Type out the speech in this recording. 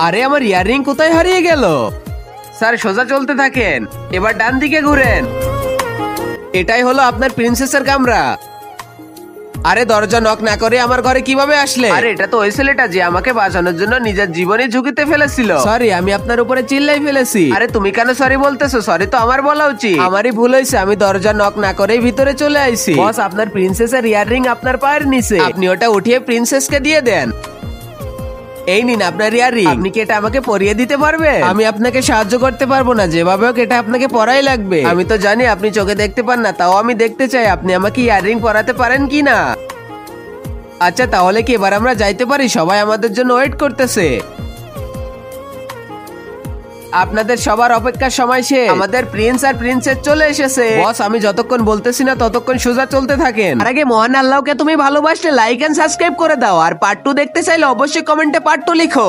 আরে আমার ইয়াররিং কোথায় হারিয়ে গেল? স্যার সোজা চলতে থাকেন, এবার ডান দিকে ঘুরেন। এটাই হলো আপনার প্রিন্সেসের কামরা। আরে দরজা নক না করে আমার ঘরে কিভাবে আসলে? আরে এটা তো ওই ছেলেটা যে আমাকে বাঁচানোর জন্য নিজের জীবনে ঝুঁকিতে ফেলেছিল। সরি, আমি আপনার উপরে চিল্লাই ফেলেছি। আরে তুমি কেন সরি বলতেছো? সরি তো আমার বলা উচিত। আমারই ভুল হয়েছে, আমি দরজা নক না করেই ভিতরে চলে আইছি। বস, আপনার প্রিন্সেসের ইয়াররিং আপনার পায়ের নিচে, আপনি ওটা উঠিয়ে প্রিন্সেসকে দিয়ে দেন। এই নিন আপনার ইয়াররিং। আপনি কি এটা আমাকে পরিয়ে দিতে পারবেন? আমি আপনাকে সাহায্য করতে পারবো না, যেভাবে হোক এটা আপনাকে পরাই লাগবে। আমি তো জানি আপনি চোখে দেখতে পান না, তাও আমি দেখতে চাই আপনি আমাকে ইয়াররিং পরাতে পারেন কি না। আচ্ছা তাহলে কি এবার আমরা যাইতে পারি? সবাই আমাদের জন্য ওয়েট করতেছে। আপনাদের সবার অপেক্ষার সময় শেষ, আমাদের প্রিন্স আর প্রিন্সেস চলে এসেছে। বস, আমি যতক্ষণ বলতেছি না ততক্ষণ সোজা চলতে থাকেন। আর আগে মহান আল্লাহকে তুমি ভালোবাসলে লাইক এন্ড সাবস্ক্রাইব করে দাও, আর পার্ট 2 দেখতে চাইলে অবশ্যই কমেন্টে পার্ট 2 লিখো।